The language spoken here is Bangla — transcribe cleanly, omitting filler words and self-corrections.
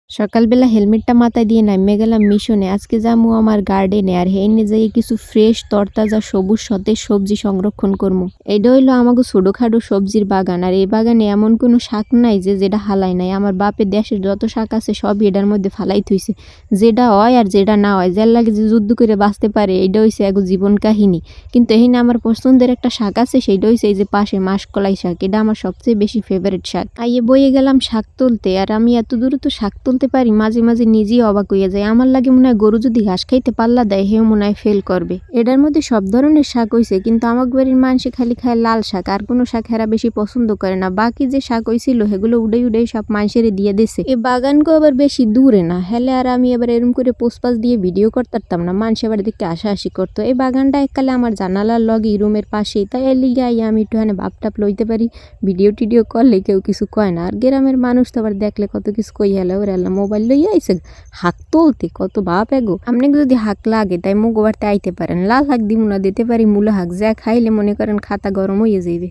সকালবেলা হেলমেটটা মাথায় দিয়ে নাইমে গেলাম মিশনে। আজকে যামু আমার গার্ডেনে আর হেইনে যাইয়ে কিছু ফ্রেশ তরতাজা সবুজ সতেজ সবজি সংরক্ষণ করমু। এইটা হইলো আমাগো ছোটখাটো সবজির বাগান। আর এই বাগানে এমন কোনো শাক নাই যে যেটা হালাই নাই। আমার বাপের দেশের যত শাক আছে সবই এটার মধ্যে ফালাই থুইছে। যেটা হয় আর যেটা না হয়, যার লাগে যে যুদ্ধ করে বাঁচতে পারে, এইটা হইছে এক জীবন কাহিনী। কিন্তু এখানে আমার পছন্দের একটা শাক আছে, সেইটা হইছে এই যে পাশে মাসকলাই শাক। এটা আমার সবচেয়ে বেশি ফেভারিট শাক। আইয়ে বইয়ে গেলাম শাক তুলতে, আর আমি এত দূর তো শাক তুলতে পারি, মাঝে মাঝে নিজেই অবাক হইয়া যায়। আমার লাগে মনে হয় গরু যদি ঘাস খাইতে পাল্লা দেয় হেও মনে হয় ফেল করবে। এটার মধ্যে সব ধরনের শাক হইছে, কিন্তু আমার বাড়ির মানুষে খালি খায় লাল শাক, আর কোনো শাক হেরা বেশি পছন্দ করে না। বাকি যে শাক হইছিল সেগুলো উড়াই উড়াই সব মানুষের দিয়ে দিছে। এই বাগানকে আবার বেশি দূরে না, হেলে আর আমি এবার এরম করে পোস্টপাস দিয়ে ভিডিও করতাম না, মানুষ এবার দেখতে আশাআশি করতো। এই বাগানটা এককালে আমার জানালার লগে রুমের পাশেই, তাই এর লিগে আইয়া আমি একটুখানি ভাবটাপ লইতে পারি। ভিডিও টিডিও করলে কেউ কিছু কয় না। আর গ্রামের মানুষ তো আবার দেখলে কত কিছু কই হেলা ওর হেলা মোবাইল লইয়া আইসে হাক তুলতে, কত ভাব এগো। আপনি যদি হাক লাগে তাই মুগো বাড়তে আইতে পারেন। লাল হাক দিমু না, দিতে পারি মূলা হাক, যা খাইলে মনে করেন খাতা গরম হইয়া যাইবে।